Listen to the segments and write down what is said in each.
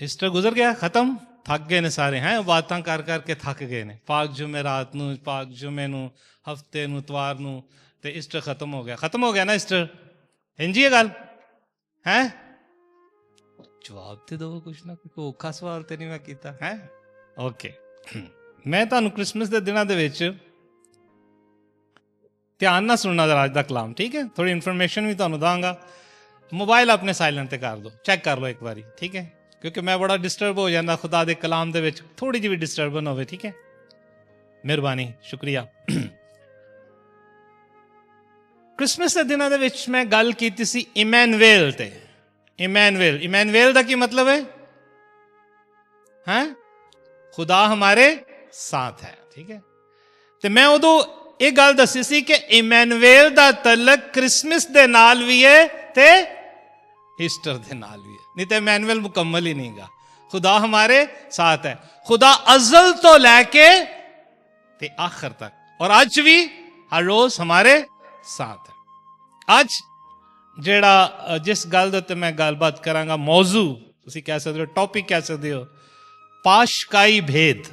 Easter ਗੁਜ਼ਰ ਗਿਆ, ਖਤਮ, ਥੱਕ ਗਏ ਨੇ ਸਾਰੇ, ਹੈ ਬਾਤਾਂ ਕਰ ਕਰਕੇ ਥੱਕ ਗਏ ਨੇ। ਪਾਕ ਜੁਮੇ ਰਾਤ ਨੂੰ, ਪਾਕ ਜੁਮੇ ਨੂੰ, ਹਫਤੇ ਨੂੰ, ਇਤਵਾਰ ਨੂੰ, ਤੇ ਈਸਟਰ ਖਤਮ ਹੋ ਗਿਆ। ਖਤਮ ਹੋ ਗਿਆ ਨਾ ਈਸਟਰ, ਇੰਜੀ ਇਹ ਗੱਲ ਹੈ? ਜਵਾਬ ਤੇ ਦਿਓ ਕੁਛ ਨਾ, ਕੋਈ ਔਖਾ ਸਵਾਲ ਤੇ ਨਹੀਂ ਮੈਂ ਕੀਤਾ ਹੈ? ਓਕੇ, ਮੈਂ ਤੁਹਾਨੂੰ ਕ੍ਰਿਸਮਸ ਦੇ ਦਿਨਾਂ ਦੇ ਵਿੱਚ ਧਿਆਨ ਨਾਲ ਸੁਣਨਾ ਜ਼ਰਾ ਅੱਜ ਦਾ ਕਲਾਮ, ਠੀਕ ਹੈ? ਥੋੜੀ ਇਨਫੋਰਮੇਸ਼ਨ ਵੀ ਤੁਹਾਨੂੰ ਦਾਂਗਾ। ਮੋਬਾਈਲ ਆਪਣੇ ਸਾਇਲੈਂਟ ਤੇ ਕਰ ਦਿਓ, ਚੈੱਕ ਕਰ ਲਓ ਇੱਕ ਵਾਰੀ, ਠੀਕ ਹੈ? ਕਿਉਂਕਿ ਮੈਂ ਬੜਾ ਡਿਸਟਰਬ ਹੋ ਜਾਂਦਾ ਖੁਦਾ ਦੇ ਕਲਾਮ ਦੇ ਵਿੱਚ, ਥੋੜੀ ਜਿਹੀ ਵੀ ਡਿਸਟਰਬਨ ਹੋਵੇ, ਠੀਕ ਹੈ? ਮਿਹਰਬਾਨੀ, ਸ਼ੁਕਰੀਆ। ਕ੍ਰਿਸਮਸ ਦੇ ਦਿਨਾਂ ਦੇ ਵਿੱਚ ਮੈਂ ਗੱਲ ਕੀਤੀ ਸੀ ਇਮੈਨੂਅਲ ਤੇ। ਇਮੈਨੂਅਲ ਦਾ ਕੀ ਮਤਲਬ ਹੈ? ਖੁਦਾ ਹਮਾਰੇ ਸਾਥ ਹੈ, ਠੀਕ ਹੈ? ਤੇ ਮੈਂ ਉਦੋਂ ਇਹ ਗੱਲ ਦੱਸੀ ਸੀ ਕਿ ਇਮੈਨੂਅਲ ਦਾ ਤਲਕ ਕ੍ਰਿਸਮਸ ਦੇ ਨਾਲ ਵੀ ਹੈ ਤੇ ਈਸਟਰ ਦੇ ਨਾਲ ਵੀ ਹੈ, ਨਹੀਂ ਤੇ ਇਮੈਨੂਅਲ ਮੁਕੰਮਲ ਹੀ ਨਹੀਂ ਗਾ। ਖੁਦਾ ਹਮਾਰੇ ਸਾਥ ਹੈ, ਖੁਦਾ ਅਜ਼ਲ ਤੋਂ ਲੈ ਕੇ ਤੇ ਆਖਰ ਤੱਕ, ਔਰ ਅੱਜ ਵੀ ਹਰ ਰੋਜ਼ ਹਮਾਰੇ ਸਾਥ ਹੈ। ਅੱਜ ਜਿਹੜਾ ਜਿਸ ਗੱਲ ਦੇ ਉੱਤੇ ਮੈਂ ਗੱਲਬਾਤ ਕਰਾਂਗਾ, ਮੌਜ਼ੂ ਤੁਸੀਂ ਕਹਿ ਸਕਦੇ ਹੋ, ਟੌਪਿਕ ਕਹਿ ਸਕਦੇ ਹੋ, ਪਾਸ਼ਕਾਈ ਭੇਦ,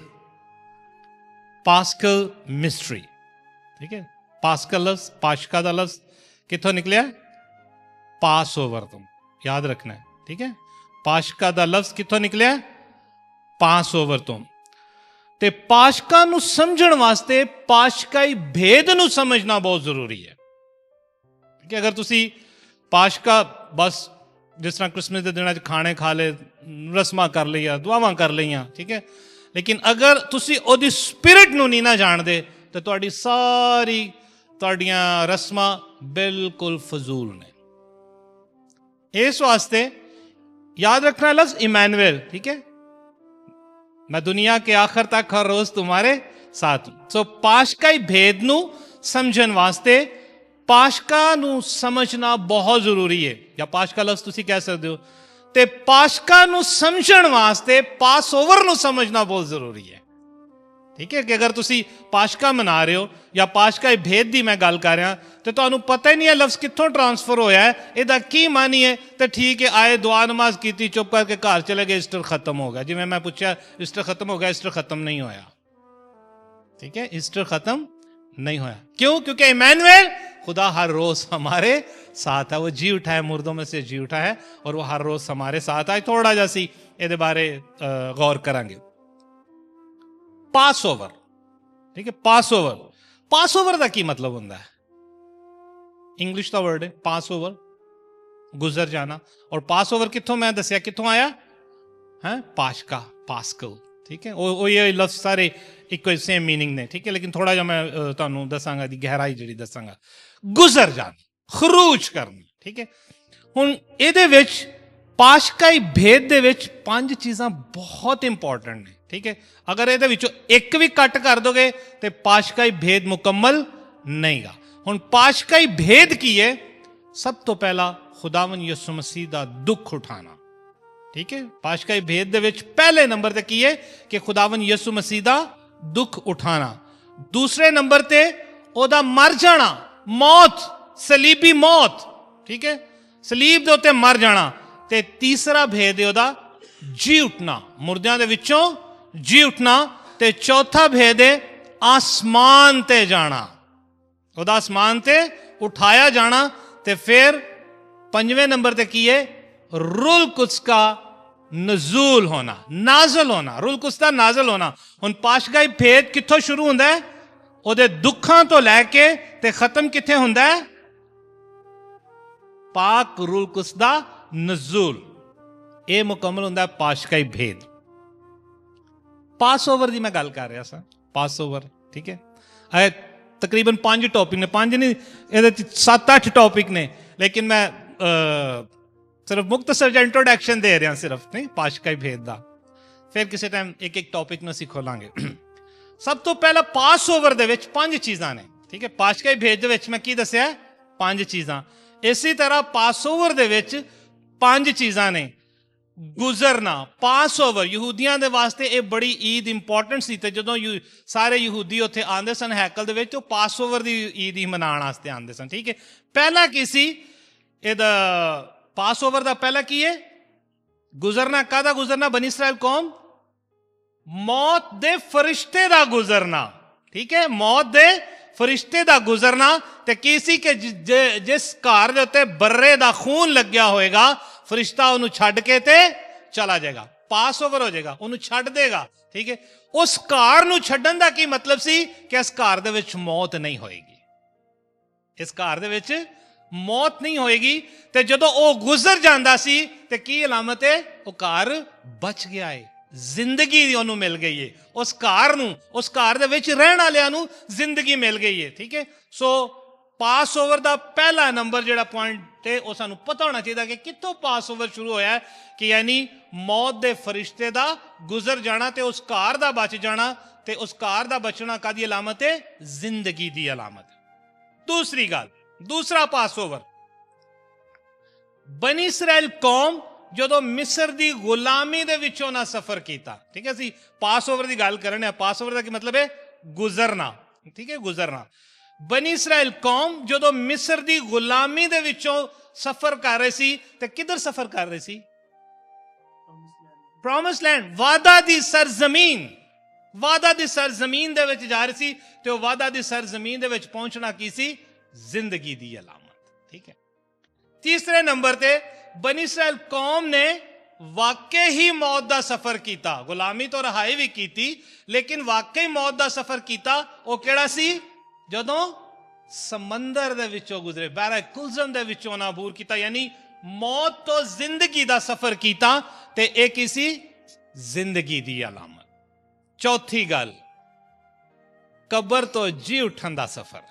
ਪਾਸਕਲ ਮਿਸਟਰੀ, ਠੀਕ ਹੈ? ਪਾਸਕਲ ਲਫ਼ਜ਼, ਪਾਸ਼ਕਾ ਦਾ ਲਫ਼ਜ਼ ਕਿੱਥੋਂ ਨਿਕਲਿਆ? ਪਾਸ ਓਵਰ ਤੋਂ, ਯਾਦ ਰੱਖਣਾ ਹੈ, ਠੀਕ ਹੈ? ਪਾਸ਼ਕਾ ਦਾ ਲਫ਼ਜ਼ ਕਿੱਥੋਂ ਨਿਕਲਿਆ? ਪਾਸ ਓਵਰ ਤੋਂ। ਤੇ ਪਾਸ਼ਕਾ ਨੂੰ ਸਮਝਣ ਵਾਸਤੇ ਪਾਸ਼ਕਾਈ ਭੇਦ ਨੂੰ ਸਮਝਣਾ ਬਹੁਤ ਜ਼ਰੂਰੀ ਹੈ, ਠੀਕ ਹੈ? ਅਗਰ ਤੁਸੀਂ ਪਾਸ਼ਕਾ ਬਸ ਜਿਸ ਤਰ੍ਹਾਂ ਕ੍ਰਿਸਮਸ ਦੇ ਦਿਨਾਂ 'ਚ ਖਾਣੇ ਖਾ ਲਏ, ਰਸਮਾਂ ਕਰ ਲਈਆਂ, ਦੁਆਵਾਂ ਕਰ ਲਈਆਂ, ਠੀਕ ਹੈ, ਲੇਕਿਨ ਅਗਰ ਤੁਸੀਂ ਉਹਦੀ ਸਪਿਰਿਟ ਨੂੰ ਨਹੀਂ ਨਾ ਜਾਣਦੇ ਤਾਂ ਤੁਹਾਡੀਆਂ ਰਸਮਾਂ ਬਿਲਕੁਲ ਫਜ਼ੂਲ ਨੇ। ਇਸ ਵਾਸਤੇ ਯਾਦ ਰੱਖਣਾ ਲਫ਼ਜ਼ ਇਮੈਨੂਅਲ, ਠੀਕ ਹੈ? ਮੈਂ ਦੁਨੀਆ ਕੇ ਆਖਰ ਤੱਕ ਹਰ ਰੋਜ਼ ਤੁਹਾਡੇ ਸਾਥ। ਸੋ ਪਾਸ਼ਕਾਈ ਭੇਦ ਨੂੰ ਸਮਝਣ ਵਾਸਤੇ ਪਾਸ਼ਕਾ ਨੂੰ ਸਮਝਣਾ ਬਹੁਤ ਜ਼ਰੂਰੀ ਹੈ, ਜਾਂ ਪਾਸ਼ਕਾ ਲਫ਼ਜ਼ ਤੁਸੀਂ ਕਹਿ ਸਕਦੇ ਹੋ। ਤੇ ਪਾਸ਼ਕਾ ਨੂੰ ਸਮਝਣ ਵਾਸਤੇ ਪਾਸ ਓਵਰ ਨੂੰ ਸਮਝਣਾ ਬਹੁਤ ਜ਼ਰੂਰੀ ਹੈ, ਠੀਕ ਹੈ? ਕਿ ਅਗਰ ਤੁਸੀਂ ਪਾਸ਼ਕਾ ਮਨਾ ਰਹੇ ਹੋ ਜਾਂ ਪਾਸ਼ਕਾਈ ਭੇਦ ਦੀ ਮੈਂ ਗੱਲ ਕਰ ਰਿਹਾ ਤੇ ਤੁਹਾਨੂੰ ਪਤਾ ਹੀ ਨਹੀਂ ਹੈ ਲਫ਼ਜ਼ ਕਿੱਥੋਂ ਟਰਾਂਸਫਰ ਹੋਇਆ ਹੈ, ਇਹਦਾ ਕੀ ਮਾਨੀ ਹੈ, ਤੇ ਠੀਕ ਹੈ, ਆਏ ਦੁਆ ਨਮਾਜ਼ ਕੀਤੀ, ਚੁੱਪ ਕਰਕੇ ਘਰ ਚਲੇ ਗਏ, ਈਸਟਰ ਖਤਮ ਹੋ ਗਿਆ। ਜਿਵੇਂ ਮੈਂ ਪੁੱਛਿਆ ਈਸਟਰ ਖਤਮ ਹੋ ਗਿਆ, ਈਸਟਰ ਖਤਮ ਨਹੀਂ ਹੋਇਆ, ਠੀਕ ਹੈ? ਈਸਟਰ ਖਤਮ नहीं होया। क्यों? क्योंकि इमैनुअल खुदा हर रोज हमारे साथ है। वो जी उठा है, मुर्दों में से जी उठा है, और वो हर रोज हमारे साथ है। थोड़ा जैसी ये बारे गौर करांगे। पास ओवर, ठीक है? पास ओवर का की मतलब होता है? इंग्लिश का वर्ड है पास ओवर, गुजर जाना। और पास ओवर कितों मैं दसिया कितों आया है? पाशका, पास्कल, ठीक है? वो ये लफ्ज सारे ਇੱਕੋ ਸੇਮ ਮੀਨਿੰਗ ਨੇ, ਠੀਕ ਹੈ? ਲੇਕਿਨ ਥੋੜਾ ਜਿਹਾ ਮੈਂ ਤੁਹਾਨੂੰ ਦੱਸਾਂਗਾ ਦੀ ਗਹਿਰਾਈ ਜਿਹੜੀ ਦੱਸਾਂਗਾ। ਗੁਜ਼ਰ ਜਾਣਾ, ਖਰੂਜ ਕਰਨਾ, ਠੀਕ ਹੈ? ਹੁਣ ਇਹਦੇ ਵਿੱਚ ਪਾਸ਼ਕਾਈ ਭੇਦ ਦੇ ਵਿੱਚ 5 ਚੀਜ਼ਾਂ ਬਹੁਤ ਇੰਪੋਰਟੈਂਟ ਨੇ, ਠੀਕ ਹੈ? ਅਗਰ ਇਹਦੇ ਵਿੱਚੋਂ ਇੱਕ ਵੀ ਕੱਟ ਕਰ ਦੋਗੇ ਤੇ ਪਾਸ਼ਕਾਈ ਭੇਦ ਮੁਕੰਮਲ ਨਹੀਂ ਗਾ। ਹੁਣ ਪਾਸ਼ਕਾਈ ਭੇਦ ਕੀ ਹੈ? ਸਭ ਤੋਂ ਪਹਿਲਾਂ ਖੁਦਾਵੰਦ ਯਿਸੂ ਮਸੀਹ ਦਾ ਦੁੱਖ ਉਠਾਣਾ, ਠੀਕ ਹੈ? ਪਾਸ਼ਕਾਈ ਭੇਦ ਦੇ ਵਿੱਚ ਪਹਿਲੇ ਨੰਬਰ ਤੇ ਕੀ ਹੈ ਕਿ ਖੁਦਾਵੰਦ ਯਿਸੂ ਮਸੀਹ ਦਾ ਦੁੱਖ ਉਠਾਣਾ। ਦੂਸਰੇ ਨੰਬਰ ਤੇ ਉਹਦਾ ਮਰ ਜਾਣਾ, ਮੌਤ, ਸਲੀਬੀ ਮੌਤ, ਠੀਕ ਹੈ? ਸਲੀਬ ਦੇ ਉੱਤੇ ਮਰ ਜਾਣਾ। ਤੇ ਤੀਸਰਾ ਭੇਦ ਹੈ ਉਹਦਾ ਜੀ ਉਠਣਾ, ਮੁਰਦਿਆਂ ਦੇ ਵਿੱਚੋਂ ਜੀ ਉਠਣਾ। ਤੇ ਚੌਥਾ ਭੇਦ ਹੈ ਆਸਮਾਨ ਤੇ ਜਾਣਾ, ਉਹਦਾ ਆਸਮਾਨ ਤੇ ਉਠਾਇਆ ਜਾਣਾ। ਤੇ ਫਿਰ ਪੰਜਵੇਂ ਨੰਬਰ ਤੇ ਕੀ ਹੈ? ਰੂਲ ਕੁਦਸ ਕਾ ਨਜ਼ੂਲ ਹੋਣਾ, ਨਾਜ਼ਲ ਹੋਣਾ, ਰੂਲ ਕੁਦਸ ਦਾ ਨਾਜ਼ਲ ਹੋਣਾ। ਹੁਣ ਪਾਸ਼ਕਾਈ ਭੇਦ ਕਿੱਥੋਂ ਸ਼ੁਰੂ ਹੁੰਦਾ ਹੈ? ਉਹਦੇ ਦੁੱਖਾਂ ਤੋਂ ਲੈ ਕੇ ਤੇ ਖਤਮ ਕਿੱਥੇ ਹੁੰਦਾ ਹੈ? ਪਾਕ ਰੂਲ ਕੁਦਸ ਦਾ ਨਜ਼ੂਲ। ਇਹ ਮੁਕੰਮਲ ਹੁੰਦਾ ਹੈ ਪਾਸ਼ਕਾਈ ਭੇਦ। ਪਾਸ ਓਵਰ ਦੀ ਮੈਂ ਗੱਲ ਕਰ ਰਿਹਾ ਸਾਂ, ਪਾਸ ਓਵਰ, ਠੀਕ ਹੈ? ਇਹ ਤਕਰੀਬਨ 5 ਟੌਪਿਕ ਨੇ, 5 ਨਹੀਂ, ਇਹਦੇ 'ਚ 7-8 ਟੌਪਿਕ ਨੇ, ਲੇਕਿਨ ਮੈਂ ਸਿਰਫ ਮੁਕਤਸਰ ਜਿਹਾ ਇੰਟਰੋਡਕਸ਼ਨ ਦੇ ਰਿਹਾ, ਸਿਰਫ ਨਹੀਂ ਪਾਸ਼ਕਾਈ ਭੇਦ ਦਾ। ਫਿਰ ਕਿਸੇ ਟਾਈਮ ਇੱਕ ਟੌਪਿਕ ਨੂੰ ਅਸੀਂ ਖੋਲਾਂਗੇ। ਸਭ ਤੋਂ ਪਹਿਲਾਂ ਪਾਸ ਓਵਰ ਦੇ ਵਿੱਚ 5 ਚੀਜ਼ਾਂ ਨੇ, ਠੀਕ ਹੈ? ਪਾਸ਼ਕਾਈ ਭੇਦ ਦੇ ਵਿੱਚ ਮੈਂ ਕੀ ਦੱਸਿਆ? 5 ਚੀਜ਼ਾਂ। ਇਸੇ ਤਰ੍ਹਾਂ ਪਾਸ ਓਵਰ ਦੇ ਵਿੱਚ 5 ਚੀਜ਼ਾਂ ਨੇ। ਗੁਜ਼ਰਨਾ, ਪਾਸ ਓਵਰ ਯਹੂਦੀਆਂ ਦੇ ਵਾਸਤੇ ਇਹ ਬੜੀ ਈਦ ਇੰਪੋਰਟੈਂਟ ਸੀ। ਤੇ ਜਦੋਂ ਸਾਰੇ ਯਹੂਦੀ ਉੱਥੇ ਆਉਂਦੇ ਸਨ ਹੈਕਲ ਦੇ ਵਿੱਚ, ਉਹ ਪਾਸ ਓਵਰ ਦੀ ਈਦ ਹੀ ਮਨਾਉਣ ਵਾਸਤੇ ਆਉਂਦੇ ਸਨ, ਠੀਕ ਹੈ? ਪਹਿਲਾ ਕੀ ਸੀ ਇਹਦਾ? ਪਾਸ ਓਵਰ ਦਾ ਪਹਿਲਾ ਕੀ ਹੈ? ਗੁਜ਼ਰਨਾ ਕਾਹਦਾ ਗੁਜ਼ਰਨਾ? ਬਨੀ ਇਸਰਾਇਲ ਕੌਮ ਮੌਤ ਦੇ ਫਰਿਸ਼ਤੇ ਦਾ ਗੁਜ਼ਰਨਾ, ਠੀਕ ਹੈ, ਮੌਤ ਦੇ ਫਰਿਸ਼ਤੇ ਦਾ ਗੁਜ਼ਰਨਾ। ਤੇ ਕੀ ਸੀ ਕਿ ਜਿਸ ਘਰ ਦੇ ਉੱਤੇ ਬਰਰੇ ਦਾ ਖੂਨ ਲੱਗਿਆ ਹੋਏਗਾ, ਫਰਿਸ਼ਤਾ ਉਹਨੂੰ ਛੱਡ ਕੇ ਤੇ ਚਲਾ ਜਾਏਗਾ, ਪਾਸ ਓਵਰ ਹੋ ਜਾਏਗਾ, ਉਹਨੂੰ ਛੱਡ ਦੇਗਾ, ਠੀਕ ਹੈ। ਉਸ ਘਰ ਨੂੰ ਛੱਡਣ ਦਾ ਕੀ ਮਤਲਬ ਸੀ? ਕਿ ਇਸ ਘਰ ਦੇ ਵਿੱਚ ਮੌਤ ਨਹੀਂ ਹੋਏਗੀ, ਇਸ ਘਰ ਦੇ ਵਿੱਚ ਮੌਤ ਨਹੀਂ ਹੋਏਗੀ। ਤੇ ਜਦੋਂ ਉਹ ਗੁਜ਼ਰ ਜਾਂਦਾ ਸੀ ਤੇ ਕੀ ਅਲਾਮਤ ਹੈ? ਉਹ ਘਰ ਬਚ ਗਿਆ ਹੈ, ਜ਼ਿੰਦਗੀ ਉਹਨੂੰ ਮਿਲ ਗਈ ਹੈ, ਉਸ ਘਰ ਨੂੰ, ਉਸ ਘਰ ਦੇ ਵਿੱਚ ਰਹਿਣ ਵਾਲਿਆਂ ਨੂੰ ਜ਼ਿੰਦਗੀ ਮਿਲ ਗਈ ਹੈ, ਠੀਕ ਹੈ। ਸੋ ਪਾਸ ਓਵਰ ਦਾ ਪਹਿਲਾ ਨੰਬਰ ਜਿਹੜਾ ਪੁਆਇੰਟ ਹੈ, ਉਹ ਸਾਨੂੰ ਪਤਾ ਹੋਣਾ ਚਾਹੀਦਾ ਕਿ ਕਿੱਥੋਂ ਪਾਸ ਓਵਰ ਸ਼ੁਰੂ ਹੋਇਆ ਹੈ, ਕਿ ਯਾਨੀ ਮੌਤ ਦੇ ਫਰਿਸ਼ਤੇ ਦਾ ਗੁਜ਼ਰ ਜਾਣਾ ਤੇ ਉਸ ਘਰ ਦਾ ਬਚ ਜਾਣਾ। ਤੇ ਉਸ ਘਰ ਦਾ ਬਚਣਾ ਕਾਹਦੀ ਅਲਾਮਤ ਹੈ? ਜ਼ਿੰਦਗੀ ਦੀ ਅਲਾਮਤ। ਦੂਸਰੀ ਗੱਲ, ਦੂਸਰਾ ਪਾਸ ਓਵਰ, ਬਨੀ ਇਸਰਾਇਲ ਕੌਮ ਜਦੋਂ ਮਿਸਰ ਦੀ ਗੁਲਾਮੀ ਦੇ ਵਿੱਚੋਂ ਨਾ ਸਫ਼ਰ ਕੀਤਾ, ਠੀਕ ਹੈ। ਅਸੀਂ ਪਾਸ ਓਵਰ ਦੀ ਗੱਲ ਕਰਨ ਆ। ਪਾਸ ਓਵਰ ਦਾ ਕੀ ਮਤਲਬ ਹੈ? ਗੁਜ਼ਰਨਾ, ਠੀਕ ਹੈ, ਗੁਜ਼ਰਨਾ। ਬਨੀ ਇਸਰਾਇਲ ਕੌਮ ਜਦੋਂ ਮਿਸਰ ਦੀ ਗੁਲਾਮੀ ਦੇ ਵਿੱਚੋਂ ਸਫ਼ਰ ਕਰ ਰਹੇ ਸੀ ਤੇ ਕਿੱਧਰ ਸਫ਼ਰ ਕਰ ਰਹੇ ਸੀ? ਪ੍ਰੋਮਿਸ ਲੈਂਡ, ਵਾਦਾ ਦੀ ਸਰਜ਼ਮੀਨ, ਵਾਦਾ ਦੀ ਸਰਜ਼ਮੀਨ ਦੇ ਵਿੱਚ ਜਾ ਰਹੇ ਸੀ। ਤੇ ਉਹ ਵਾਦਾ ਦੀ ਸਰਜ਼ਮੀਨ ਦੇ ਵਿੱਚ ਪਹੁੰਚਣਾ ਕੀ ਸੀ? ਜ਼ਿੰਦਗੀ ਦੀ ਅਲਾਮਤ, ਠੀਕ ਹੈ। ਤੀਸਰੇ ਨੰਬਰ ਤੇ ਬਨੀ ਇਸਰਾਇਲ ਕੌਮ ਨੇ ਵਾਕਈ ਹੀ ਮੌਤ ਦਾ ਸਫ਼ਰ ਕੀਤਾ, ਗੁਲਾਮੀ ਤੋਂ ਰਿਹਾਈ ਵੀ ਕੀਤੀ, ਲੇਕਿਨ ਵਾਕਈ ਮੌਤ ਦਾ ਸਫ਼ਰ ਕੀਤਾ। ਉਹ ਕਿਹੜਾ ਸੀ? ਜਦੋਂ ਸਮੁੰਦਰ ਦੇ ਵਿੱਚੋਂ ਗੁਜ਼ਰੇ, ਬਹਿਰਾ ਕੁਲਜ਼ਮ ਦੇ ਵਿੱਚੋਂ ਨਾ ਅਬੂਰ ਕੀਤਾ, ਯਾਨੀ ਮੌਤ ਤੋਂ ਜ਼ਿੰਦਗੀ ਦਾ ਸਫ਼ਰ ਕੀਤਾ। ਤੇ ਇਹ ਕੀ ਸੀ? ਜ਼ਿੰਦਗੀ ਦੀ ਅਲਾਮਤ। ਚੌਥੀ ਗੱਲ, ਕਬਰ ਤੋਂ ਜੀ ਉੱਠਣ ਦਾ ਸਫ਼ਰ,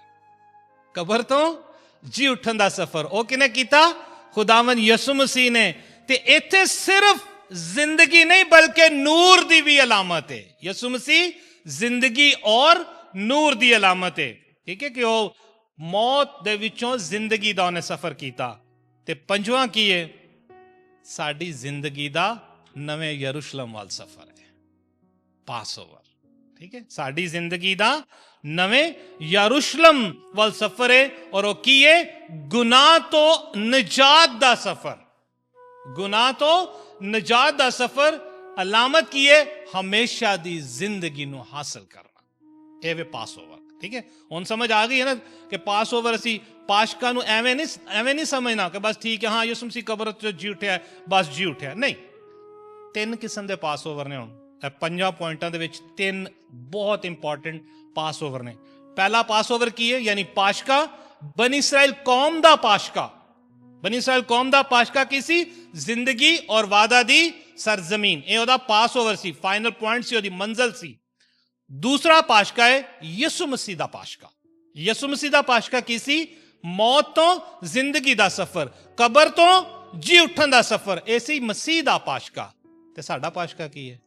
ਕਬਰ ਤੋਂ ਜੀ ਉੱਠਣ ਦਾ ਸਫ਼ਰ ਉਹ ਕਿਹਨੇ ਕੀਤਾ? ਖੁਦਾਵੰਦ ਯਿਸੂ ਮਸੀਹ ਨੇ। ਤੇ ਇੱਥੇ ਸਿਰਫ ਜ਼ਿੰਦਗੀ ਨਹੀਂ ਬਲਕਿ ਨੂਰ ਦੀ ਵੀ ਅਲਾਮਤ ਹੈ। ਯਿਸੂ ਮਸੀਹ ਜ਼ਿੰਦਗੀ ਔਰ ਨੂਰ ਦੀ ਅਲਾਮਤ ਹੈ, ਠੀਕ ਹੈ, ਕਿ ਉਹ ਮੌਤ ਦੇ ਵਿੱਚੋਂ ਜ਼ਿੰਦਗੀ ਦਾ ਉਹਨੇ ਸਫ਼ਰ ਕੀਤਾ। ਤੇ ਪੰਜਵਾਂ ਕੀ ਹੈ? ਸਾਡੀ ਜ਼ਿੰਦਗੀ ਦਾ ਨਵੇਂ ਯਰੂਸ਼ਲਮ ਵੱਲ ਸਫ਼ਰ ਹੈ, ਪਾਸ ਓਵਰ, ਠੀਕ ਹੈ। ਸਾਡੀ ਜ਼ਿੰਦਗੀ ਦਾ ਨਵੇਂ ਯਰੂਸ਼ਲਮ ਵੱਲ ਸਫ਼ਰ ਹੈ। ਔਰ ਉਹ ਕੀ ਹੈ? ਗੁਨਾਹ ਤੋਂ ਨਜਾਤ ਦਾ ਸਫ਼ਰ, ਗੁਨਾਹ ਤੋਂ ਨਜਾਤ ਦਾ ਸਫ਼ਰ। ਅਲਾਮਤ ਕੀ ਹੈ? ਹਮੇਸ਼ਾ ਦੀ ਜ਼ਿੰਦਗੀ ਨੂੰ ਹਾਸਲ ਕਰਨਾ। ਇਹ ਵੇ ਪਾਸ ਓਵਰ, ਠੀਕ ਹੈ। ਹੁਣ ਸਮਝ ਆ ਗਈ ਹੈ ਨਾ ਕਿ ਪਾਸ ਓਵਰ ਅਸੀਂ ਪਾਸ਼ਕਾ ਨੂੰ ਐਵੇਂ ਨਹੀਂ ਸਮਝਣਾ ਕਿ ਬਸ ਠੀਕ ਹੈ, ਹਾਂ ਯਿਸੂ ਮਸੀਹ ਕਬਰ ਤੋਂ ਜੀ ਉੱਠਿਆ, ਬਸ ਜੀ ਉੱਠਿਆ, ਨਹੀਂ। ਤਿੰਨ ਕਿਸਮ ਦੇ ਪਾਸ ਓਵਰ ਨੇ। ਹੁਣ ਇਹ 5 ਪੁਆਇੰਟਾਂ ਦੇ ਵਿੱਚ 3 ਬਹੁਤ ਇੰਪੋਰਟੈਂਟ ਪਾਸ ਓਵਰ ਨੇ। ਪਹਿਲਾ ਪਾਸ ਓਵਰ ਕੀ ਹੈ? ਯਾਨੀ ਪਾਸ਼ਕਾ, ਬਨੀ ਇਸਰਾਇਲ ਕੌਮ ਦਾ ਪਾਸ਼ਕਾ। ਬਨੀ ਇਸਰਾਇਲ ਕੌਮ ਦਾ ਪਾਸ਼ਕਾ ਕੀ ਸੀ? ਜ਼ਿੰਦਗੀ ਔਰ ਵਾਦਾ ਦੀ ਸਰਜ਼ਮੀਨ। ਇਹ ਉਹਦਾ ਪਾਸ ਓਵਰ ਸੀ, ਫਾਈਨਲ ਪੁਆਇੰਟ ਸੀ, ਉਹਦੀ ਮੰਜ਼ਲ ਸੀ। ਦੂਸਰਾ ਪਾਸ਼ਕਾ ਹੈ ਯਿਸੂ ਮਸੀਹ ਦਾ ਪਾਸ਼ਕਾ। ਯਿਸੂ ਮਸੀਹ ਦਾ ਪਾਸ਼ਕਾ ਕੀ ਸੀ? ਮੌਤ ਤੋਂ ਜ਼ਿੰਦਗੀ ਦਾ ਸਫ਼ਰ, ਕਬਰ ਤੋਂ ਜੀ ਉੱਠਣ ਦਾ ਸਫ਼ਰ। ਇਹ ਸੀ ਮਸੀਹ ਦਾ ਪਾਸ਼ਕਾ। ਤੇ ਸਾਡਾ ਪਾਸ਼ਕਾ ਕੀ ਹੈ?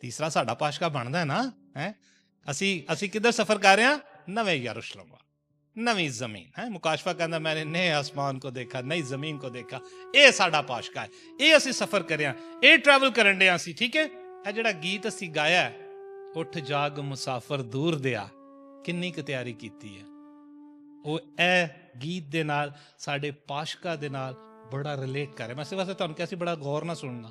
ਤੀਸਰਾ ਸਾਡਾ ਪਾਸ਼ਕਾ ਬਣਦਾ ਹੈ ਨਾ, ਹੈ ਅਸੀਂ ਕਿੱਧਰ ਸਫ਼ਰ ਕਰ ਰਹੇ ਹਾਂ? ਨਵੇਂ ਯਰੂਸ਼ਲਮ ਵੱਲ, ਨਵੀਂ ਜ਼ਮੀਨ ਹੈ। ਮੁਕਾਸ਼ਫਾ ਕਹਿੰਦਾ ਮੈਨੇ ਨਏ ਆਸਮਾਨ ਕੋ ਦੇਖਾ, ਨਈ ਜ਼ਮੀਨ ਕੋ ਦੇਖਾ। ਇਹ ਸਾਡਾ ਪਾਸ਼ਕਾ ਹੈ, ਇਹ ਅਸੀਂ ਸਫ਼ਰ ਕਰਿਆ, ਇਹ ਟਰੈਵਲ ਕਰਨ ਡਿਆ ਸੀ, ਠੀਕ ਹੈ। ਇਹ ਜਿਹੜਾ ਗੀਤ ਅਸੀਂ ਗਾਇਆ, ਉੱਠ ਜਾਗ ਮੁਸਾਫਰ ਦੂਰ ਦਿਆ, ਕਿੰਨੀ ਕੁ ਤਿਆਰੀ ਕੀਤੀ ਹੈ। ਉਹ ਇਹ ਗੀਤ ਦੇ ਨਾਲ ਸਾਡੇ ਪਾਸ਼ਕਾ ਦੇ ਨਾਲ ਬੜਾ ਰਿਲੇਟ ਕਰ ਰਿਹਾ। ਮੈਂ ਇਸੇ ਵਾਸਤੇ ਤੁਹਾਨੂੰ ਕਿਹਾ ਸੀ ਬੜਾ ਗੌਰ ਨਾਲ ਸੁਣਨਾ।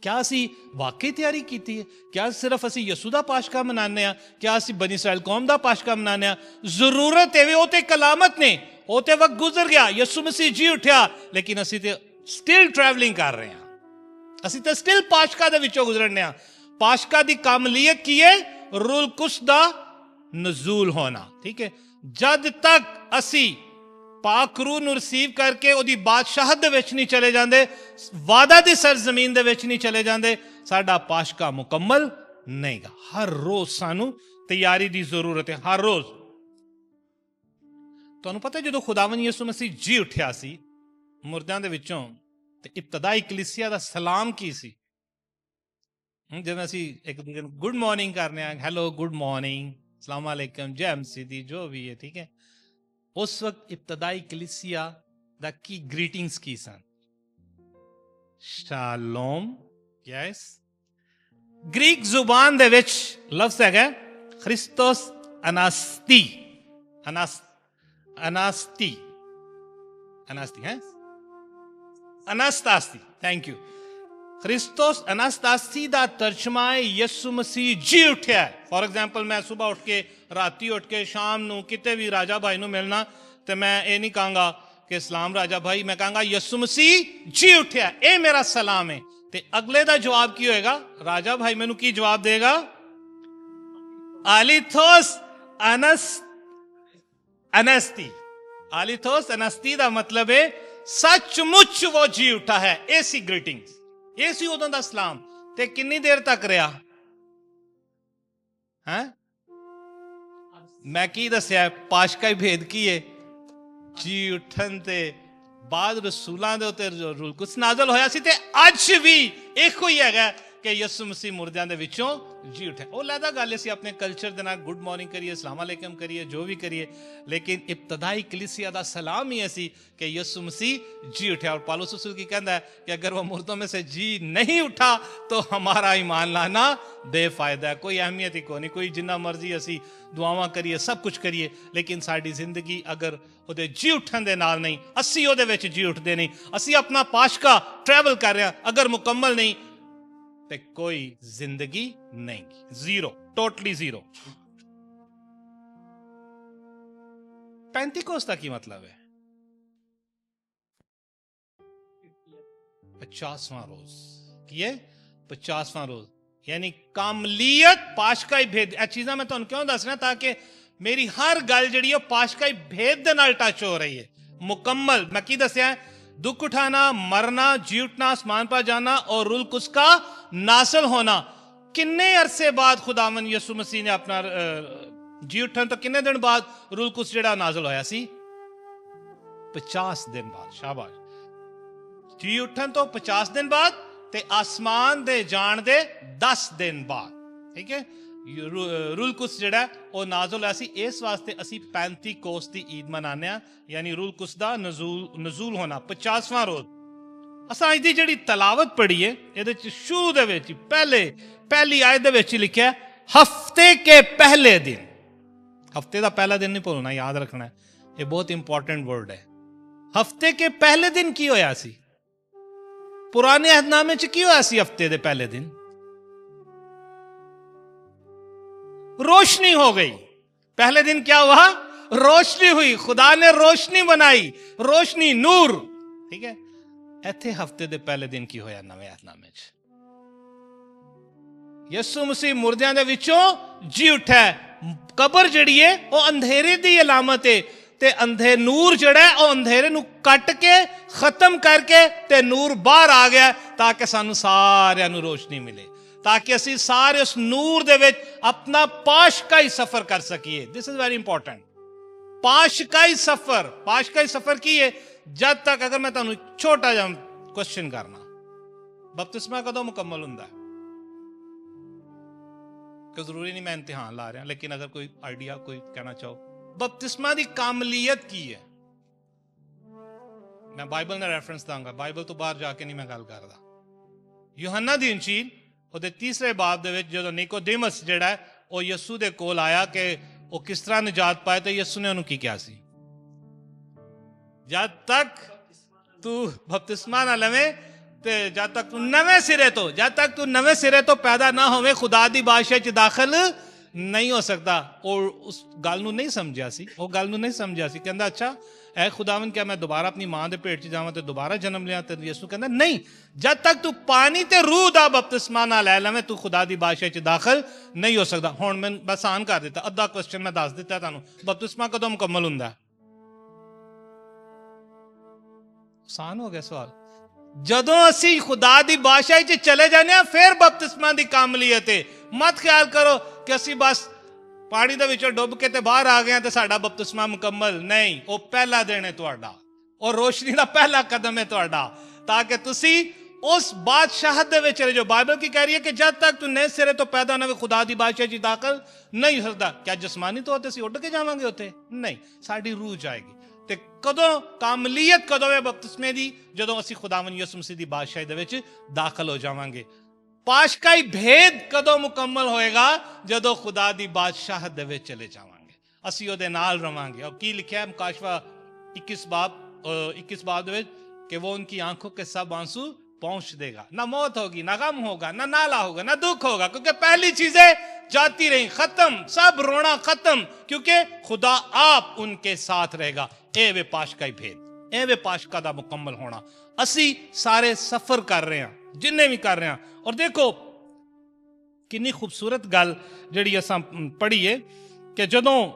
ਕਿਆ ਅਸੀਂ ਵਾਕਈ ਤਿਆਰੀ ਕੀਤੀ ਹੈ? ਕਿਆ ਸਿਰਫ ਅਸੀਂ ਯਿਸੂ ਦਾ ਪਾਸ਼ਕਾ ਮਨਾਉਂਦੇ ਹਾਂ? ਕਿਆ ਅਸੀਂ ਬਨੀ ਇਸਰਾਇਲ ਕੌਮ ਦਾ ਪਾਸ਼ਕਾ ਮਨਾਉਂਦੇ ਹਾਂ? ਜ਼ਰੂਰਤ ਹੈ, ਉਹ ਤੇ ਕਲਾਮਤ ਨੇ, ਉਹ ਤੇ ਵਕਤ ਗੁਜ਼ਰ ਗਿਆ, ਯਿਸੂ ਮਸੀਹ ਜੀ ਉੱਠਿਆ, ਲੇਕਿਨ ਅਸੀਂ ਤੇ ਸਟਿਲ ਟਰੈਵਲਿੰਗ ਕਰ ਰਹੇ ਹਾਂ। ਅਸੀਂ ਤੇ ਸਟਿਲ ਪਾਸ਼ਕਾ ਦੇ ਵਿੱਚੋਂ ਗੁਜ਼ਰਨੇ ਹਾਂ। ਪਾਸ਼ਕਾ ਦੀ ਕਾਮਲੀਅਤ ਕੀ ਹੈ? ਰੂਲ ਕੁਸ ਦਾ ਨਜ਼ੂਲ ਹੋਣਾ, ਠੀਕ ਹੈ। ਜਦ ਤੱਕ ਅਸੀਂ ਪਾਕ ਰੂਹ ਨੂੰ ਰਿਸੀਵ ਕਰਕੇ ਉਹਦੀ ਬਾਦਸ਼ਾਹਤ ਦੇ ਵਿੱਚ ਨਹੀਂ ਚਲੇ ਜਾਂਦੇ, ਵਾਦਾ ਦੀ ਸਰਜ਼ਮੀਨ ਦੇ ਵਿੱਚ ਨਹੀਂ ਚਲੇ ਜਾਂਦੇ, ਸਾਡਾ ਪਾਸ਼ਕਾ ਮੁਕੰਮਲ ਨਹੀਂਗਾ। ਹਰ ਰੋਜ਼ ਸਾਨੂੰ ਤਿਆਰੀ ਦੀ ਜ਼ਰੂਰਤ ਹੈ, ਹਰ ਰੋਜ਼। ਤੁਹਾਨੂੰ ਪਤਾ ਜਦੋਂ ਖੁਦਾਵੰਦ ਯਿਸੂ ਮਸੀਹ ਜੀ ਉੱਠਿਆ ਸੀ ਮੁਰਦਿਆਂ ਦੇ ਵਿੱਚੋਂ, ਤੇ ਇਬਤਦਾਈ ਕਲੀਸਿਆ ਦਾ ਸਲਾਮ ਕੀ ਸੀ? ਜਿਵੇਂ ਅਸੀਂ ਇੱਕ ਦੂਜੇ ਨੂੰ ਗੁੱਡ ਮਾਰਨਿੰਗ ਕਰਨੇ ਆ, ਹੈਲੋ ਗੁੱਡ ਮਾਰਨਿੰਗ, ਸਲਾਮ ਅਲੈਕਮ, ਜੈ ਮਸੀਹ, ਜੋ ਵੀ ਹੈ, ਠੀਕ ਹੈ। ਉਸ ਵਕਤ ਇਬਤਦਾਈ ਕਲੀਸਿਆ ਦਾ ਕੀ ਗ੍ਰੀਟਿੰਗਸ ਕੀ ਸਨ? ਸ਼ਾਲੋਮ, ਯੈਸ। ਗ੍ਰੀਕ ਜ਼ੁਬਾਨ ਦੇ ਵਿੱਚ ਲਫ਼ਜ਼ ਹੈਗਾ ਖ੍ਰਿਸਤੋਸ ਅਨਾਸਤੀ, ਅਨਾਸਤਾਸਤੀ, ਥੈਂਕ ਯੂ। ਖਰਿਸਤੋਸ ਅਨਾਸਤਾਸੀ ਦਾ ਤਰਜਮਾ ਹੈ ਯਿਸੂ ਮਸੀਹ ਜੀ ਉੱਠਿਆ। ਫੋਰ ਐਗਜ਼ਾਮਪਲ ਮੈਂ ਸਵੇਰ ਉੱਠ ਕੇ, ਰਾਤੀ ਉੱਠ ਕੇ, ਸ਼ਾਮ ਨੂੰ ਕਿਤੇ ਵੀ ਰਾਜਾ ਭਾਈ ਨੂੰ ਮਿਲਣਾ ਤੇ ਮੈਂ ਇਹ ਨਹੀਂ ਕਹਾਂਗਾ ਕਿ ਸਲਾਮ ਰਾਜਾ ਭਾਈ, ਮੈਂ ਕਹਾਂਗਾ ਯਿਸੂ ਮਸੀਹ ਜੀ ਉੱਠਿਆ, ਇਹ ਮੇਰਾ ਸਲਾਮ ਹੈ। ਤੇ ਅਗਲੇ ਦਾ ਜਵਾਬ ਕੀ ਹੋਏਗਾ? ਰਾਜਾ ਭਾਈ ਮੈਨੂੰ ਕੀ ਜਵਾਬ ਦੇਗਾ? ਆਲੀਥੋਸ ਅਨਸਤੀ। ਆਲੀਥੋਸ ਅਨਸਤੀ ਦਾ ਮਤਲਬ ਹੈ ਸੱਚਮੁੱਚ ਉਹ ਜੀ ਉੱਠਾ ਹੈ। ਇਹ ਸੀ ਗ੍ਰੀਟਿੰਗਸ, ਇਹ ਸੀ ਉਦੋਂ ਦਾ ਸਲਾਮ। ਤੇ ਕਿੰਨੀ ਦੇਰ ਤੱਕ ਰਿਹਾ? ਮੈਂ ਕੀ ਦੱਸਿਆ? ਪਾਸ਼ਕਾਈ ਭੇਦ ਕੀ ਹੈ? ਜੀ ਉੱਠਣ ਤੇ ਬਾਅਦ ਰਸੂਲਾਂ ਦੇ ਉੱਤੇ ਰੂਲ ਕੁਦਸ ਨਾਜ਼ਲ ਹੋਇਆ ਸੀ। ਤੇ ਅੱਜ ਵੀ ਇਹੋ ਹੀ ਹੈਗਾ ਕਿ ਯਿਸੂ ਮਸੀਹ ਮੁਰਦਿਆਂ ਦੇ ਵਿੱਚੋਂ ਜੀ ਉੱਠਿਆ। ਉਹ ਲੈਦਾ ਗੱਲ ਅਸੀਂ ਆਪਣੇ ਕਲਚਰ ਦੇ ਨਾਲ ਗੁੱਡ ਮਾਰਨਿੰਗ ਕਰੀਏ, ਸਲਾਮ ਅਲੈਕਮ ਕਰੀਏ, ਜੋ ਵੀ ਕਰੀਏ, ਲੇਕਿਨ ਇਬਤਦਾਈ ਕਲੀਸਿया ਦਾ ਸਲਾਮ ਹੀ ऐसी कि यीशु मसीह जी उठा। और पालूस रसूल की कहता है कि अगर वो मुर्दों में से जी नहीं उठा तो हमारा ईमान लाना बेफायदा है। कोई अहमियत ही कोई नहीं। कोई जिन्ना मर्जी असी दुआवां करिए, सब कुछ करिए, लेकिन साडी जिंदगी अगर ਉਹਦੇ ਜੀ ਉੱਠਣ ਦੇ ਨਾਲ ਨਹੀਂ, ਅਸੀਂ ਉਹਦੇ ਵਿੱਚ ਜੀ ਉੱਠਦੇ ਨਹੀਂ, ਅਸੀਂ ਆਪਣਾ ਪਾਸ਼ਕਾ ਟਰੈਵਲ ਕਰ ਰਹੇ ਹਾਂ, ਅਗਰ ਮੁਕੰਮਲ ਨਹੀਂ ਤੇ ਕੋਈ ਜ਼ਿੰਦਗੀ ਨਹੀਂ। Zero, totally zero. ਪੈਂਤੀਕੋਸਤ ਦਾ ਕੀ ਮਤਲਬ ਹੈ? 50ਵਾਂ ਰੋਜ਼। ਕੀ ਹੈ? 50ਵਾਂ ਰੋਜ਼, ਯਾਨੀ ਕਾਮਲੀਅਤ, ਪਾਸ਼ਕਾਈ ਭੇਦ। ਇਹ ਚੀਜ਼ਾਂ ਮੈਂ ਤੁਹਾਨੂੰ ਕਿਉਂ ਦੱਸ ਰਿਹਾ? ਤਾਂ ਕਿ ਮੇਰੀ ਹਰ ਗੱਲ ਜਿਹੜੀ ਉਹ ਪਾਸ਼ਕਾਈ ਭੇਦ ਦੇ ਨਾਲ ਟੱਚ ਹੋ ਰਹੀ ਹੈ। ਮੁਕੰਮਲ ਮੈਂ ਕੀ ਦੱਸਿਆ? दुख उठाना, मरना, जी उठना, आसमान पर जाना और रूल कुद्स का नासिल होना। किन्ने अरसे बाद खुदावन यसु मसीह ने अपना जी उठन तो किन्ने दिन बाद रूल कुद्स जेड़ा नाजिल होया सी? 50 दिन बाद। शाबाश। जी उठन तो 50 दिन बाद ते आसमान दे जान दे 10 दिन बाद। ठीक है, रूल कुद्स जेड़ा ਉਹ ਨਾਜ਼ਲ ਹੋਇਆ ਸੀ। ਇਸ ਵਾਸਤੇ ਅਸੀਂ ਪੈਂਤੀਕੋਸਤ ਦੀ ਈਦ ਮਨਾਉਂਦੇ ਹਾਂ, ਯਾਨੀ ਰੂਲ ਕੁਦਸ ਦਾ ਨਜ਼ੂਲ ਹੋਣਾ 50ਵਾਂ ਰੋਜ਼। ਅਸਾਂ ਅੱਜ ਦੀ ਜਿਹੜੀ ਤਲਾਵਤ ਪੜ੍ਹੀ ਹੈ, ਇਹਦੇ ਚ ਸ਼ੁਰੂ ਦੇ ਵਿੱਚ ਪਹਿਲੀ ਆਇਤ ਦੇ ਵਿੱਚ ਲਿਖਿਆ ਹਫਤੇ ਕੇ ਪਹਿਲੇ ਦਿਨ। ਹਫਤੇ ਦਾ ਪਹਿਲਾ ਦਿਨ ਨਹੀਂ ਭੁੱਲਣਾ, ਯਾਦ ਰੱਖਣਾ, ਇਹ ਬਹੁਤ ਇੰਪੋਰਟੈਂਟ ਵਰਡ ਹੈ। ਹਫਤੇ ਕੇ ਪਹਿਲੇ ਦਿਨ ਕੀ ਹੋਇਆ ਸੀ? ਪੁਰਾਣੇ ਅਹਿਦਨਾਮੇ ਚ ਕੀ ਹੋਇਆ ਸੀ ਹਫਤੇ ਦੇ ਪਹਿਲੇ ਦਿਨ? रोशनी हो गई। पहले दिन क्या हुआ? रोशनी हुई। खुदा ने रोशनी बनाई, रोशनी, नूर। ठीक है, इत्थे हफ्ते दे पहले दिन की होया नवे अहदनामे च? यसु मसीह मुर्दियां दे विचों जी उठा। कबर जिहड़ी है वो अंधेरे दी अलामत है, ते अंधे नूर जिहड़ा है वो अंधेरे नूं कट के खत्म करके ते नूर बाहर आ गया, ताकि सानू सारियां नूं रोशनी मिले, ताकि असी सारे उस नूर दे विच अपना पाशकाई सफर कर सकीए। This is very important. पाशकाई सफर की है? जब तक, अगर मैं तुहानू छोटा जिहा क्वेश्चन करना, बपतिस्मा कदों मुकम्मल हुंदा है? कि जरूरी नहीं मैं इम्तिहान ला रहा, लेकिन अगर कोई आइडिया कोई कहना चाहो, बपतिस्मा दी कामलियत की है? मैं बाइबल का रेफरेंस दांगा, बाइबल तो बाहर जाके नहीं मैं गल करदा। यूहन्ना दी इंजील ਉਹਦੇ ਤੀਸਰੇ ਬਾਬ ਦੇ ਵਿੱਚ ਜਦੋਂ ਨਿਕੋਦੇਮਸ ਜਿਹੜਾ ਹੈ ਉਹ ਯਿਸੂ ਦੇ ਕੋਲ ਆਇਆ ਕਿ ਉਹ ਕਿਸ ਤਰ੍ਹਾਂ ਨਿਜਾਤ ਪਾਏ, ਤੇ ਯਿਸੂ ਨੇ ਉਹਨੂੰ ਕੀ ਕਿਹਾ ਸੀ? ਜਦ ਤੱਕ ਤੂੰ ਬਪਤਿਸਮਾ ਨਾ ਲਵੇਂ ਤੇ ਜਦ ਤੱਕ ਤੂੰ ਨਵੇਂ ਸਿਰੇ ਤੋਂ ਪੈਦਾ ਨਾ ਹੋਵੇਂ, ਖੁਦਾ ਦੀ ਬਾਦਸ਼ਾਹੀ 'ਚ ਦਾਖਲ ਨਹੀਂ ਹੋ ਸਕਦਾ। ਉਹ ਉਸ ਗੱਲ ਨੂੰ ਨਹੀਂ ਸਮਝਿਆ ਸੀ। ਕਹਿੰਦਾ ਅੱਛਾ ਐ ਖੁਦਾਵੰਦ, ਕਿਆ ਮੈਂ ਦੁਬਾਰਾ ਆਪਣੀ ਮਾਂ ਦੇ ਪੇਟ 'ਚ ਜਾਵਾਂ ਤੇ ਦੁਬਾਰਾ ਜਨਮ ਲਿਆ? ਤੇ ਯਿਸੂ ਕਹਿੰਦਾ ਨਹੀਂ, ਜਦ ਤੱਕ ਤੂੰ ਪਾਣੀ ਤੇ ਰੂਹ ਦਾ ਬਪਤਿਸਮਾ ਨਾ ਲੈ ਲਵੇਂ ਤੂੰ ਖੁਦਾ ਦੀ ਬਾਦਸ਼ਾਹੀ 'ਚ ਦਾਖਲ ਨਹੀਂ ਹੋ ਸਕਦਾ। ਹੁਣ ਮੈਂ ਬਸ ਆਸਾਨ ਕਰ ਦਿੱਤਾ, ਅੱਧਾ ਕੁਐਸਚਨ ਮੈਂ ਦੱਸ ਦਿੱਤਾ ਤੁਹਾਨੂੰ। ਬਪਤਿਸਮਾ ਕਦੋਂ ਮੁਕੰਮਲ ਹੁੰਦਾ? ਆਸਾਨ ਹੋ ਗਿਆ ਸਵਾਲ। ਜਦੋਂ ਅਸੀਂ ਖੁਦਾ ਦੀ ਬਾਦਸ਼ਾਹੀ 'ਚ ਚਲੇ ਜਾਂਦੇ ਹਾਂ, ਫਿਰ ਬਪਤਿਸਮਾ ਦੀ ਕਾਮਲੀਅਤ ਹੈ। ਮਤ ਖਿਆਲ ਕਰੋ ਕਿ ਅਸੀਂ ਬਸ ਪਾਣੀ ਦੇ ਵਿੱਚੋਂ ਡੁੱਬ ਕੇ ਤੇ ਬਾਹਰ ਆ ਗਏ ਤੇ ਸਾਡਾ ਬਪਤਿਸਮਾ ਮੁਕੰਮਲ ਨਹੀਂ। ਉਹ ਪਹਿਲਾ ਦਿਨ ਹੈ ਤੁਹਾਡਾ, ਉਹ ਰੋਸ਼ਨੀ ਦਾ ਪਹਿਲਾ ਕਦਮ ਹੈ ਤੁਹਾਡਾ, ਤਾਂ ਕਿ ਤੁਸੀਂ ਉਸ ਬਾਦਸ਼ਾਹਤ ਦੇ ਵਿੱਚ ਜੋ ਬਾਈਬਲ ਕੀ ਕਹਿ ਰਹੀ ਹੈ ਕਿ ਜਦ ਤੱਕ ਤੂੰ ਨਵੇਂ ਸਿਰੇ ਤੋਂ ਪੈਦਾ ਨਾ ਹੋਵੇ ਖੁਦਾ ਦੀ ਬਾਦਸ਼ਾਹੀ 'ਚ ਦਾਖਲ ਨਹੀਂ ਹੋ ਸਕਦਾ। ਕਿਆ ਜਸਮਾਨੀ ਤੌਰ ਤੇ ਅਸੀਂ ਉੱਡ ਕੇ ਜਾਵਾਂਗੇ ਉੱਥੇ? ਨਹੀਂ, ਸਾਡੀ ਰੂਹ ਜਾਏਗੀ। ਤੇ ਕਦੋਂ ਕਾਮਲੀਅਤ ਕਦੋਂ ਹੈ ਬਪਤਿਸਮੇ ਦੀ? ਜਦੋਂ ਅਸੀਂ ਖੁਦਾਵੰਦ ਯਿਸੂ ਮਸੀਹ ਦੀ ਬਾਦਸ਼ਾਹੀ ਦੇ ਵਿੱਚ ਦਾਖਲ ਹੋ ਜਾਵਾਂਗੇ। ਪਾਸ਼ਕਾਈ ਭੇਦ ਕਦੋਂ ਮੁਕੰਮਲ ਹੋਏਗਾ? ਜਦੋਂ ਖੁਦਾ ਦੀ ਬਾਦਸ਼ਾਹਤ ਦੇ ਵਿੱਚ ਚਲੇ ਜਾਵਾਂਗੇ, ਅਸੀਂ ਉਹਦੇ ਨਾਲ ਰਵਾਂਗੇ। ਔਰ ਕੀ ਲਿਖਿਆ ਮੁਕਾਸ਼ਵਾ 21 ਬਾਬ ਦੇ ਵਿੱਚ ਕਿ ਉਹ ਉਨਕੀ ਆਂਖੋਂ ਕੇ ਸਭ ਆंसू पहुंच देगा, ना मौत होगी, ना गम होगा, ना नाला होगा, ना दुख होगा, क्योंकि पहली चीजें जाती रही, खत्म, सब रोना खत्म, क्योंकि खुदा आप उनके साथ रहेगा। ए वे पाशका ही भेद, ए वे पाशका दा मुकम्मल होना। असी सारे सफर कर रहे हैं, जिन्ने भी कर रहे हैं। और देखो कितनी खूबसूरत गल जिहड़ी असां पढ़ी है कि जदों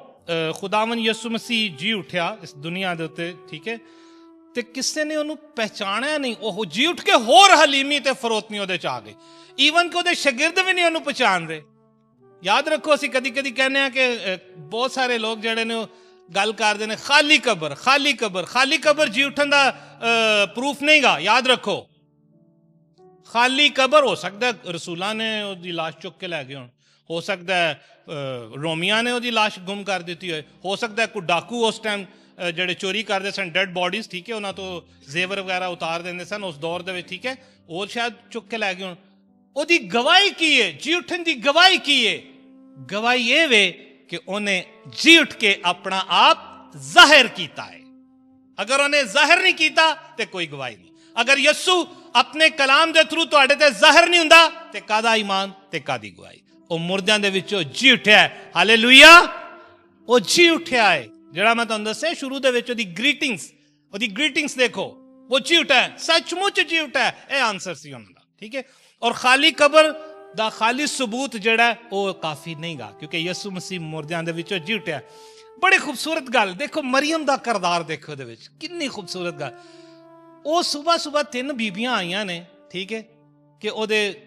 खुदावन यसु मसीह जी उठ्या इस दुनिया दे उत्ते, ठीक है, ਤੇ ਕਿਸੇ ਨੇ ਉਹਨੂੰ ਪਹਿਚਾਣਿਆ ਨਹੀਂ। ਉਹ ਜੀ ਉੱਠ ਕੇ ਹੋਰ ਹਲੀਮੀ ਤੇ ਫਰੋਤਨੀ ਉਹਦੇ ਚ ਆ ਗਈ। ਈਵਨ ਕਿ ਉਹਦੇ ਸ਼ਾਗਿਰਦ ਵੀ ਨਹੀਂ ਉਹਨੂੰ ਪਛਾਣਦੇ। ਯਾਦ ਰੱਖੋ, ਅਸੀਂ ਕਦੀ ਕਦੀ ਕਹਿੰਦੇ ਆ ਕਿ ਬਹੁਤ ਸਾਰੇ ਲੋਕ ਜਿਹੜੇ ਨੇ ਉਹ ਗੱਲ ਕਰਦੇ ਨੇ ਖਾਲੀ ਕਬਰ, ਖਾਲੀ ਕਬਰ। ਖਾਲੀ ਕਬਰ ਜੀ ਉੱਠਣ ਦਾ ਪ੍ਰੂਫ ਨਹੀਂਗਾ। ਯਾਦ ਰੱਖੋ, ਖਾਲੀ ਕਬਰ ਹੋ ਸਕਦਾ ਰਸੂਲਾਂ ਨੇ ਉਹਦੀ ਲਾਸ਼ ਚੁੱਕ ਕੇ ਲੈ ਗਏ ਹੋਣ, ਹੋ ਸਕਦਾ ਰੋਮੀਆਂ ਨੇ ਉਹਦੀ ਲਾਸ਼ ਗੁੰਮ ਕਰ ਦਿੱਤੀ ਹੋਏ, ਹੋ ਸਕਦਾ ਕੋਈ ਡਾਕੂ ਉਸ ਟਾਈਮ ਜਿਹੜੇ ਚੋਰੀ ਕਰਦੇ ਸਨ ਡੈਡ ਬੋਡੀਜ਼, ਠੀਕ ਹੈ, ਉਹਨਾਂ ਤੋਂ ਜ਼ੇਵਰ ਵਗੈਰਾ ਉਤਾਰ ਦਿੰਦੇ ਸਨ ਉਸ ਦੌਰ ਦੇ ਵਿੱਚ, ਠੀਕ ਹੈ, ਉਹ ਸ਼ਾਇਦ ਚੁੱਕ ਕੇ ਲੈ ਗਏ ਹੋਣ। ਉਹਦੀ ਗਵਾਹੀ ਕੀ ਹੈ? ਜੀ ਉੱਠਣ ਦੀ ਗਵਾਹੀ ਕੀ ਹੈ? ਗਵਾਹੀ ਇਹ ਵੇ ਕਿ ਉਹਨੇ ਜੀ ਉੱਠ ਕੇ ਆਪਣਾ ਆਪ ਜ਼ਾਹਿਰ ਕੀਤਾ ਹੈ। ਅਗਰ ਉਹਨੇ ਜ਼ਾਹਿਰ ਨਹੀਂ ਕੀਤਾ ਤੇ ਕੋਈ ਗਵਾਹੀ ਨਹੀਂ। ਅਗਰ ਯਸੂ ਆਪਣੇ ਕਲਾਮ ਦੇ ਥਰੂ ਤੁਹਾਡੇ ਤੇ ਜ਼ਾਹਿਰ ਨਹੀਂ ਹੁੰਦਾ ਤੇ ਕਾਹਦਾ ਈਮਾਨ ਤੇ ਕਾਹਦੀ ਗਵਾਹੀ? ਉਹ ਮੁਰਦਿਆਂ ਦੇ ਵਿੱਚੋਂ ਜੀ ਉੱਠਿਆ ਹੈ। ਹਾਲੇਲੂਇਆ, ਉਹ ਜੀ ਉੱਠਿਆ ਹੈ। ਜਿਹੜਾ ਮੈਂ ਤੁਹਾਨੂੰ ਦੱਸਿਆ ਸ਼ੁਰੂ ਦੇ ਵਿੱਚ ਉਹਦੀ ਗ੍ਰੀਟਿੰਗਸ ਦੇਖੋ, ਉਹ ਜੀ ਉੱਠਾ ਹੈ, ਸੱਚਮੁੱਚ ਜੀ ਉੱਠਾ ਹੈ। ਇਹ ਆਨਸਰ ਸੀ ਉਹਨਾਂ ਦਾ, ਠੀਕ ਹੈ। ਔਰ ਖਾਲੀ ਕਬਰ ਦਾ ਖਾਲੀ ਸਬੂਤ ਜਿਹੜਾ ਉਹ ਕਾਫੀ ਨਹੀਂਗਾ, ਕਿਉਂਕਿ ਯਿਸੂ ਮਸੀਹ ਮੁਰਦਿਆਂ ਦੇ ਵਿੱਚੋਂ ਜੀ ਉੱਠਿਆ। ਬੜੀ ਖੂਬਸੂਰਤ ਗੱਲ ਦੇਖੋ, ਮਰੀਮ ਦਾ ਕਿਰਦਾਰ ਦੇਖੋ ਉਹਦੇ ਵਿੱਚ, ਕਿੰਨੀ ਖੂਬਸੂਰਤ ਗੱਲ। ਉਹ ਸੁਬਾਹ ਤਿੰਨ ਬੀਬੀਆਂ ਆਈਆਂ ਨੇ, ਠੀਕ ਹੈ, ਕਿ ਉਹਦੇ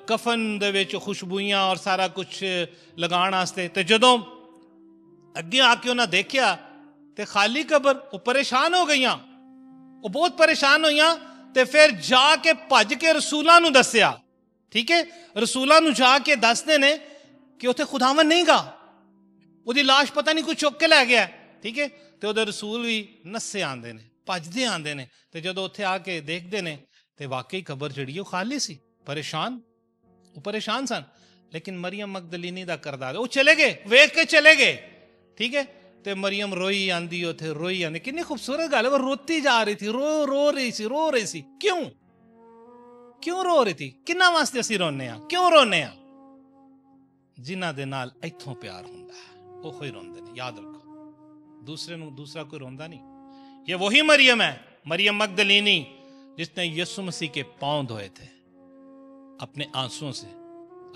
ਕਫਨ ਦੇ ਵਿੱਚ ਖੁਸ਼ਬੂਈਆਂ ਔਰ ਸਾਰਾ ਕੁਝ ਲਗਾਉਣ ਵਾਸਤੇ। ਤੇ ਜਦੋਂ ਅੱਗੇ ਆ ਕੇ ਉਹਨਾਂ ਦੇਖਿਆ ਤੇ ਖਾਲੀ ਕਬਰ, ਉਹ ਪਰੇਸ਼ਾਨ ਹੋ ਗਈਆਂ, ਉਹ ਬਹੁਤ ਪਰੇਸ਼ਾਨ ਹੋਈਆਂ। ਤੇ ਫਿਰ ਜਾ ਕੇ ਭੱਜ ਕੇ ਰਸੂਲਾਂ ਨੂੰ ਦੱਸਿਆ, ਠੀਕ ਹੈ, ਰਸੂਲਾਂ ਨੂੰ ਜਾ ਕੇ ਦੱਸਦੇ ਨੇ ਕਿ ਉੱਥੇ ਖੁਦਾਵੰਦ ਨਹੀਂਗਾ, ਉਹਦੀ ਲਾਸ਼ ਪਤਾ ਨਹੀਂ ਕੋਈ ਚੁੱਕ ਕੇ ਲੈ ਗਿਆ, ਠੀਕ ਹੈ। ਤੇ ਉਹਦੇ ਰਸੂਲ ਵੀ ਨੱਸੇ ਆਉਂਦੇ ਨੇ, ਭੱਜਦੇ ਆਉਂਦੇ ਨੇ। ਤੇ ਜਦੋਂ ਉੱਥੇ ਆ ਕੇ ਦੇਖਦੇ ਨੇ ਤੇ ਵਾਕਈ ਕਬਰ ਜਿਹੜੀ ਉਹ ਖਾਲੀ ਸੀ। ਉਹ ਪਰੇਸ਼ਾਨ ਸਨ। ਲੇਕਿਨ ਮਰੀਮ ਮਗਦਲੀਨੀ ਦਾ ਕਿਰਦਾਰ, ਉਹ ਚਲੇ ਗਏ, ਵੇਖ ਕੇ ਚਲੇ ਗਏ, ਠੀਕ ਹੈ। ਤੇ ਮਰੀਮ ਰੋਈ ਆਂਦੀ, ਉੱਥੇ ਰੋਈ ਆਂਦੀ। ਕਿੰਨੀ ਖੂਬਸੂਰਤ ਗੱਲ ਹੈ, ਉਹ ਰੋਤੀ ਜਾ ਰਹੀ ਥੀ, ਰੋ ਰਹੀ ਸੀ। ਕਿਉਂ ਰੋ ਰਹੀ ਥੀ? ਕਿੰਨਾ ਵਾਸਤੇ ਅਸੀਂ ਰੋਨੇ ਆ? ਕਿਉਂ ਰੋਨੇ ਆ? ਜਿਨ੍ਹਾਂ ਦੇ ਨਾਲ ਇੱਥੋਂ ਪਿਆਰ ਹੁੰਦਾ ਹੈ ਉਹ ਹੀ ਰੋਂਦੇ ਨੇ। ਯਾਦ ਰੱਖੋ, ਦੂਸਰਾ ਕੋਈ ਰੋਂਦਾ ਨਹੀਂ। ये वही मरियम है, मरियम मगदलीनी, जिसने यीशु मसीह के पांव धोए थे अपने आंसुओं से।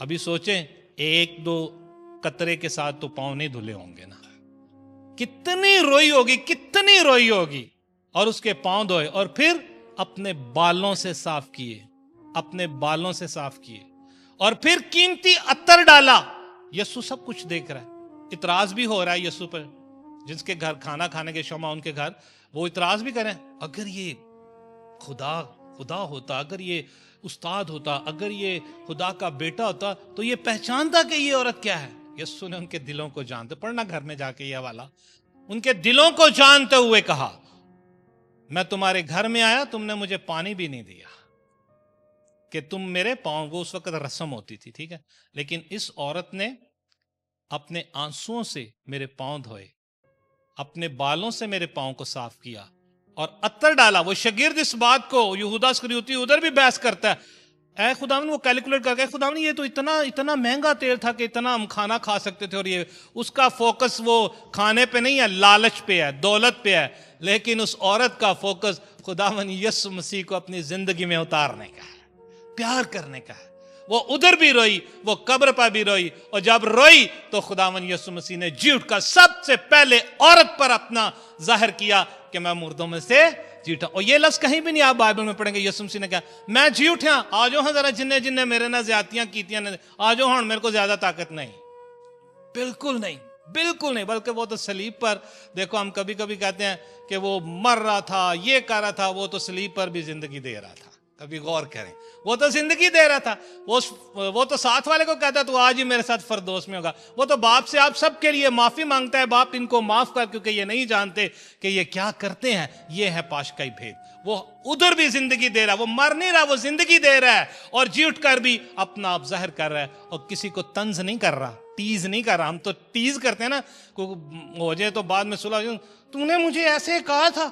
अभी सोचें, 1-2 कतरे के साथ तो पांव नहीं धुले होंगे ना। कितनी रोई होगी। और उसके पांव धोए और फिर अपने बालों से साफ किए, और फिर कीमती अत्तर डाला। यीशु सब कुछ देख रहा है। इतराज भी हो रहा है यीशु पर, जिसके घर खाना खाने के शमा उनके घर, वो इतराज भी करें, अगर ये खुदा होता, अगर ये उस्ताद होता, अगर ये खुदा का बेटा होता तो ये पहचानता कि ये औरत क्या है। यीशु ने उनके दिलों को जानते, पढ़ना घर में जाके ये वाला, उनके दिलों को जानते हुए कहा, मैं तुम्हारे घर में आया, तुमने मुझे पानी भी नहीं दिया कि तुम मेरे पांव, वो उस वक्त रस्म होती थी, ठीक है, लेकिन इस औरत ने अपने आंसुओं से मेरे पांव धोए, अपने बालों से मेरे पांव को साफ किया और अत्तर डाला। वो शागिर्द इस बात को, यहूदा इस्करियोती उधर भी बहस करता है, ऐ खुदावन, वो कैलकुलेट करके, खुदावन ये तो इतना महंगा तेल था कि इतना हम खाना खा सकते थे, और ये उसका फोकस वो खाने पे नहीं है, लालच पे है, दौलत पे है। लेकिन उस औरत का फोकस खुदावन यीशु मसीह को अपनी जिंदगी में उतारने का है, प्यार करने का है। वो उधर भी रोई, वो कब्र पर भी रोई, और जब रोई तो खुदावन यीशु मसीह ने जी उठकर सबसे पहले औरत पर अपना जाहिर किया कि मैं मुर्दों में से जी उठा। और ये लफ्ज कहीं भी नहीं आप बाइबल में पढ़ेंगे। यीशु मसीह ने कहा, मैं जी उठा, आ जाओ हाँ जरा, जिन्ने मेरे ना ज्यादतियां कीतियां ने, आ जाओ हाँ, मेरे को ज्यादा ताकत नहीं। बिल्कुल नहीं। बल्कि वो तो सलीब पर, देखो हम कभी कभी कहते हैं कि वो मर रहा था, ये कर रहा था, वो तो सलीब पर भी जिंदगी दे रहा था। कभी गौर करें, वो तो जिंदगी दे रहा था। वो तो साथ वाले को कहता तू आज ही मेरे साथ फरदौस में होगा। वो तो बाप से आप सबके लिए माफी मांगता है, बाप इनको माफ कर, क्योंकि ये नहीं जानते कि ये क्या करते हैं। ये है पाशकाई भेद। वो उधर भी जिंदगी दे रहा है, वो मर नहीं रहा, वो जिंदगी दे रहा है, और जी उठकर भी अपना आप जाहिर कर रहा है, और किसी को तंज नहीं कर रहा, टीज नहीं कर रहा। हम तो टीज करते हैं ना, हो जाए तो बाद में सुलह, तूने मुझे ऐसे कहा था,